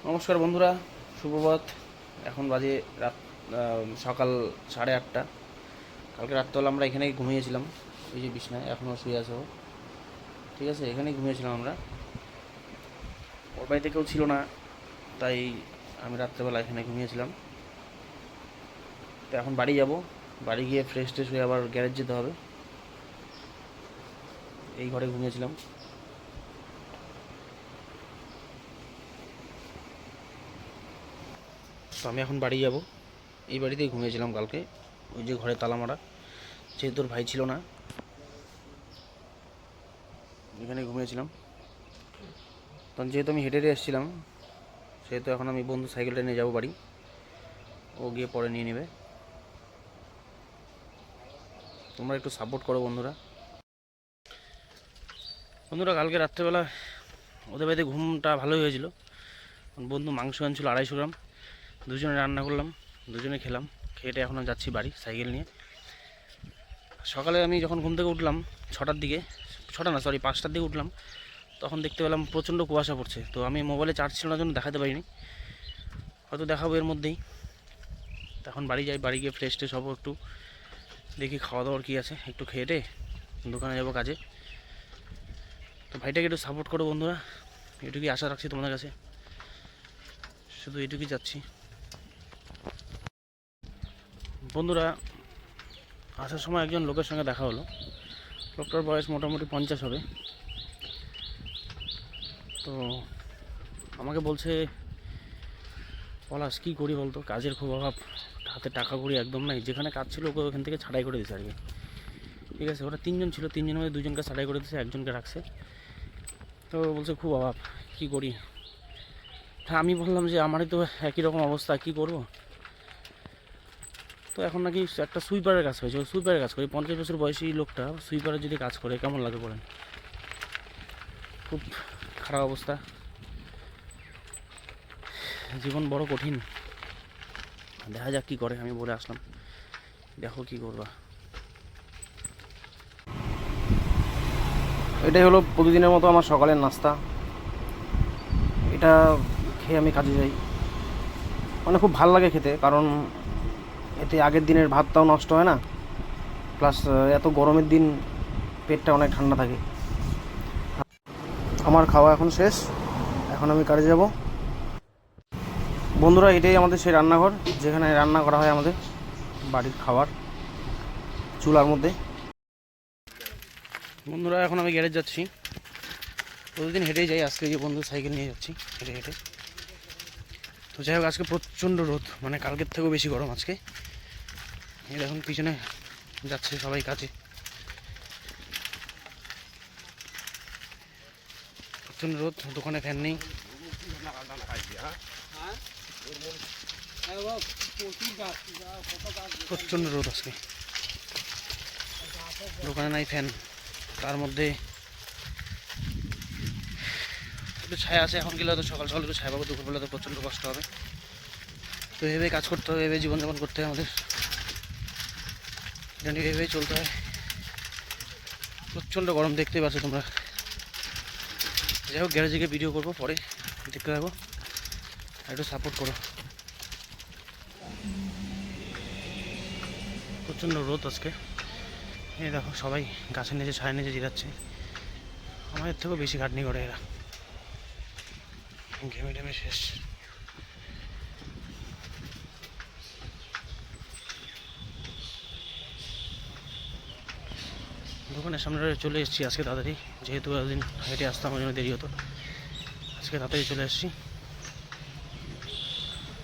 নমস্কার বন্ধুরা, সুপ্রভাত। এখন বাজে রাত সকাল 8:30। কালকে রাত্রেবেলা আমরা এখানেই ঘুমিয়েছিলাম, এই যে বিছনায় এখনও শুয়ে আছে ও। ঠিক আছে, এখানেই ঘুমিয়েছিলাম আমরা। ওর বাড়িতে কেউ ছিল না, তাই আমি রাত্রেবেলা এখানে ঘুমিয়েছিলাম। তো এখন বাড়ি যাব, বাড়ি গিয়ে ফ্রেশ ট্রেশ হয়ে আবার গ্যারেজ যেতে হবে। এই ঘরে ঘুমিয়েছিলাম। তো আমি এখন বাড়ি যাব, এই বাড়িতেই ঘুমিয়েছিলাম কালকে, ওই যে ঘরে তালা মারা। যেহেতু ওর ভাই ছিল না, এখানে ঘুমিয়েছিলাম। তখন যেহেতু আমি হেঁটে হেঁটে এসেছিলাম, সেহেতু এখন আমি বন্ধু সাইকেলটা নিয়ে যাবো বাড়ি, ও গিয়ে পরে নিয়ে নেবে। তোমরা একটু সাপোর্ট করো বন্ধুরা। কালকে রাত্রেবেলা ওদের বাড়িতে ঘুমটা ভালোই হয়েছিল। বন্ধু মাংস আনছিল 250 গ্রাম, দুজনে রান্না করলাম, দুজনে খেলাম। খেয়ে এখন যাচ্ছি বাড়ি সাইকেল নিয়ে। সকালে আমি যখন ঘুম থেকে উঠলাম 6টার দিকে, 5টার দিকে উঠলাম, তখন দেখতে পেলাম প্রচণ্ড কুয়াশা পড়ছে। তো আমি মোবাইলে চার্জ ছিল না জন্য দেখাতে পারিনি, হয়তো দেখাবো এর মধ্যেই। তখন বাড়ি যাই, বাড়ি গিয়ে ফ্রেশ ট্রেশ হবো, একটু দেখি খাওয়া দাওয়ার কী আছে, একটু খেয়ে টে দোকানে যাবো কাজে। তো ভাইটাকে একটু সাপোর্ট করো বন্ধুরা, এটুকুই আশা রাখছি তোমাদের কাছে, শুধু এটুকুই যাচ্ছি বন্ধুরা। আসার সময় একজন লোকের সঙ্গে দেখা হলো। লোকটার বয়স মোটামুটি 50 হবে। তো আমাকে বলছে, পলাশ কী করি বলতো, কাজের খুব অভাব, হাতে টাকা কড়ি একদম নাই। যেখানে কাজ ছিল ওকে ওখান থেকে ছাঁটাই করে দিয়েছে আর কি। ঠিক আছে, ওরা 3জন ছিল, 3জনের মধ্যে 2জনকে ছাঁটাই করে দিয়েছে, একজনকে রাখছে। তো বলছে খুব অভাব, কী করি। হ্যাঁ, আমি বললাম যে আমারই তো একই রকম অবস্থা, কী করবো। তো এখন নাকি একটা সুইপারের কাজ হয়েছে, ওই সুইপারের কাজ করে 50 বছর বয়সী লোকটা সুইপারের যদি কাজ করে কেমন লাগে বলেন। খুব খারাপ অবস্থা, জীবন বড় কঠিন। দেখা যাক কী করে, আমি বলে আসলাম, দেখো কী করবা। এটাই হলো প্রতিদিনের মতো আমার সকালের নাস্তা। এটা খেয়ে আমি কাজে যাই। মানে খুব ভালো লাগে খেতে, কারণ এতে আগের দিনের ভাতটাও নষ্ট হয় না, প্লাস এত গরমের দিন পেটটা অনেক ঠান্ডা থাকে। আমার খাওয়া এখন শেষ, এখন আমি কাজে যাব বন্ধুরা। এটাই আমাদের সেই রান্নাঘর, যেখানে রান্না করা হয় আমাদের বাড়ির খাবার, চুলার মধ্যে। বন্ধুরা এখন আমি গ্যারেজ যাচ্ছি, প্রতিদিন হেঁটেই যাই, আজকে যে বন্ধু সাইকেল নিয়ে যাচ্ছি হেঁটে হেঁটে। তো যাই হোক, আজকে প্রচণ্ড রোদ, মানে কালকের থেকেও বেশি গরম আজকে। এই দেখুন পিছনে যাচ্ছে সবাই কাজে, প্রচণ্ড রোদ, দোকানে ফ্যান নেই। প্রচণ্ড রোদ আজকে, দোকানে নাই ফ্যান, তার মধ্যে একটু ছায়া আছে। এখন গেলে হয়তো সকাল সকাল একটু ছায়া পাবো, দুপুরবেলা তো প্রচণ্ড কষ্ট হবে। তো এভাবে কাজ করতে হবে, এভাবে জীবনযাপন করতে হয় আমাদের, জানি এভাবেই চলতে হয়। প্রচণ্ড গরম, দেখতেই পাচ্ছ তোমরা। যাই হোক, গ্যারেজে গিয়ে ভিডিও করবো, পরে দেখতে থাকো, একটু সাপোর্ট করো। প্রচণ্ড রোদ আজকে, এই দেখো সবাই গাছের নিচে ছায়ের নিচে জিরাচ্ছে। আমাদের থেকেও বেশি খাটনি করে এরা, ঘেমে টেমে শেষ। দোকানের সামনে চলে এসেছি আজকে তাড়াতাড়ি, যেহেতু একদিন হেঁটে আসতাম ওই জন্য দেরি হতো, আজকে তাড়াতাড়ি চলে এসেছি।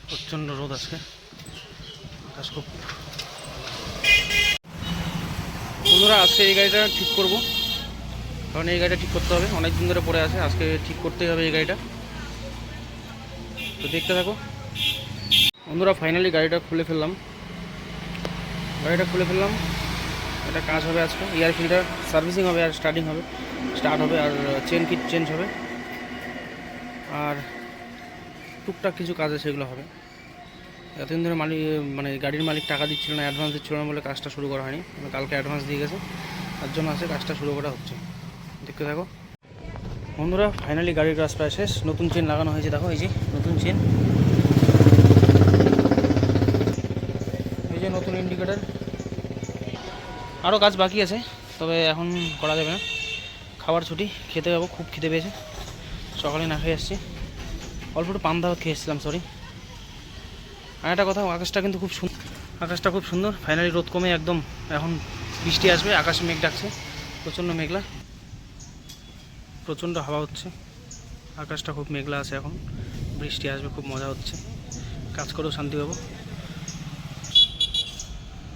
প্রচণ্ড রোদ আজকে, আকাশ খুব। বন্ধুরা আজকে এই গাড়িটা ঠিক করব, কারণ এই গাড়িটা ঠিক করতে হবে, অনেক দিন ধরে পড়ে আছে, আজকে ঠিক করতেই হবে এই গাড়িটা। তো দেখতে থাকো বন্ধুরা। ফাইনালি গাড়িটা খুলে ফেললাম, এটা কাজ হবে আজকে। এয়ার ফিল্টার সার্ভিসিং হবে, আর স্টার্ট হবে, আর চেন কিট চেঞ্জ হবে, আর টুকটাক কিছু কাজ আছে সেগুলো হবে। এতদিন ধরে মানে গাড়ির মালিক টাকা দিচ্ছিল না, অ্যাডভান্স দিচ্ছিল না বলে কাজটা শুরু করা হয়নি। কালকে অ্যাডভান্স দিয়ে গেছে, তার জন্য আছে কাজটা শুরু করা হচ্ছে, দেখতে থাকো। বন্ধুরা ফাইনালি গাড়ির কাজ প্রায় শেষ। নতুন চেন লাগানো হয়েছে, দেখো এই যে নতুন চেন, এই যে নতুন ইন্ডিকেটার। আরও কাজ বাকি আছে, তবে এখন করা যাবে না। খাবার ছুটি, খেতে যাবো, খুব খিদে পেয়েছে। সকালে না খেয়ে আসছি, অল্প একটু পান্তা ভাত খেয়ে এসেছিলাম, সরি। আর একটা কথা, আকাশটা কিন্তু খুব সুন্দর, আকাশটা খুব সুন্দর। ফাইনালি রোদ কমে একদম এখন বৃষ্টি আসবে, আকাশে মেঘ ডাকছে, প্রচণ্ড মেঘলা, প্রচণ্ড হাওয়া হচ্ছে, আকাশটা খুব মেঘলা আছে, এখন বৃষ্টি আসবে, খুব মজা হচ্ছে, কাজ করেও শান্তি পাবো।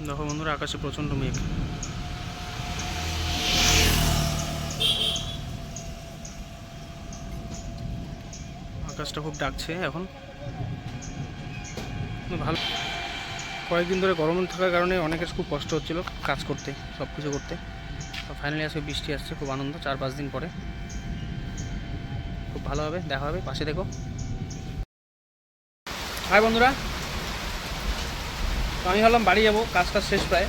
দেখো বন্ধুরা, আকাশে প্রচণ্ড মেঘ। আকাশটা খুব ডাকছে এখন, ভালো। কয়েকদিন ধরে গরম থাকার কারণে অনেকের খুব কষ্ট হচ্ছিল কাজ করতে, সব কিছু করতে। তো ফাইনালি আজকে বৃষ্টি আসছে, খুব আনন্দ। 4-5 দিন পরে খুব ভালো হবে, দেখা হবে, পাশে দেখো। হাই বন্ধুরা, তো আমি ভাবলাম বাড়ি যাবো, কাজটা শেষ প্রায়।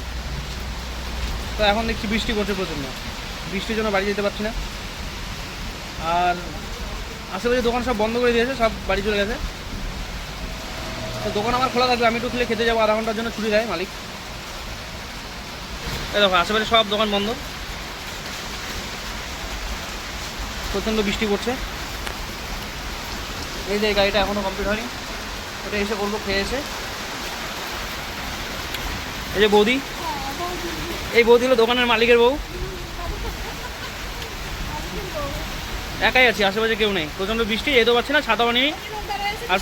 তো এখন দেখছি বৃষ্টি পড়ছে প্রচণ্ড, বৃষ্টির জন্য বাড়ি যেতে পারছি না। আর আশেপাশে দোকান সব বন্ধ করে দিয়েছে, সব বাড়ি চলে গেছে। তো দোকান আমার খোলা থাকবে, আমি একটু খুলে খেতে যাবো, আধা ঘন্টার জন্য ছুটি দেয় মালিক। এই দেখো আশেপাশে সব দোকান বন্ধ, প্রচণ্ড বৃষ্টি পড়ছে। এই যে গাড়িটা এখনও কমপ্লিট হয়নি, ওটা এসে করবো খেয়ে এসে। এই যে বৌদি, এই বৌদি হলো দোকানের মালিকের বউ। একাই আছি, আশেপাশে কেউ নেই, প্রচণ্ড বৃষ্টি, যেতেও পারছি না, ছাতা বানিয়ে। আর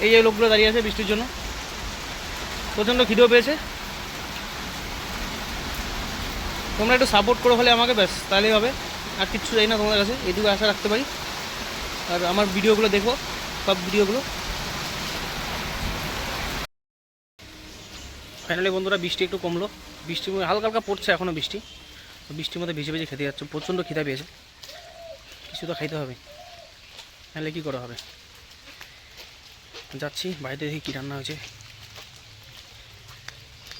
এই যে লোকগুলো দাঁড়িয়ে আছে বৃষ্টির জন্য, প্রচণ্ড খিদেও পেয়েছে। তোমরা একটু সাপোর্ট করো হলে আমাকে, ব্যাস তাহলেই হবে। আর কিচ্ছু চাই না তোমাদের কাছে, এইটুকু আশা রাখতে পারি। আর আমার ভিডিওগুলো দেখো, সব ভিডিওগুলো। ফাইনালি বন্ধুরা বৃষ্টি একটু কমলো, বৃষ্টি হালকা হালকা পড়ছে এখনও বৃষ্টি। বৃষ্টির মধ্যে ভিজে ভিজে খেতে যাচ্ছে, প্রচণ্ড খিদা পেয়েছে, কিছু তো খাইতে হবে, নাহলে কী করা হবে। যাচ্ছি বাড়িতে, দেখি কী রান্না হয়েছে,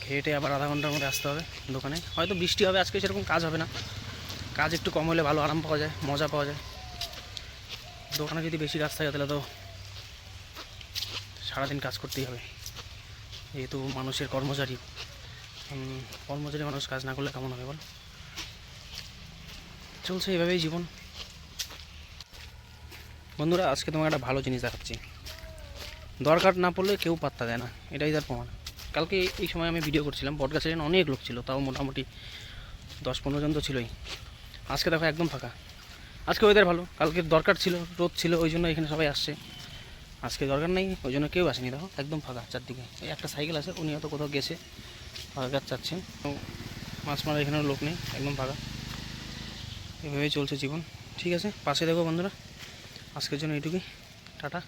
খেয়েটে আবার আধা ঘন্টার মধ্যে আসতে হবে দোকানে। হয়তো বৃষ্টি হবে আজকে, সেরকম কাজ হবে না, কাজ একটু কম হলে ভালো, আরাম পাওয়া যায়, মজা পাওয়া যায়। দোকানে যদি বেশি কাজ থাকে তাহলে তো সারাদিন কাজ করতেই হবে, যেহেতু মানুষের কর্মচারী। কর্মচারী মানুষ কাজ না করলে কেমন হবে বল। চলছে এভাবেই জীবন। বন্ধুরা আজকে তোমাকে একটা ভালো জিনিস দেখাচ্ছি, দরকার না পড়লে কেউ পাত্তা দেয় না, এটাই তার প্রমাণ। কালকে এই সময় আমি ভিডিও করছিলাম, বটগাছের জন্য অনেক লোক ছিল, তাও মোটামুটি 10-15 জন তো ছিলই। আজকে দেখো একদম ফাঁকা। আজকে ওয়েদার ভালো, কালকে দরকার ছিল, রোদ ছিল, ওই জন্য এখানে সবাই আসছে। আজকে দরকার নেই, ওই জন্য কেউ আসেনি। দেখো একদম ফাঁকা চারদিকে। এই একটা সাইকেল আছে, উনি হয়তো কোথাও গেছে, গাছ চাচ্ছেন। মাছ মারা এখানেও লোক নেই, একদম ফাঁকা। এভাবেই চলছে জীবন। ঠিক আছে, পাশে দেখো বন্ধুরা, আজকের জন্য এইটুকুই, টাটা।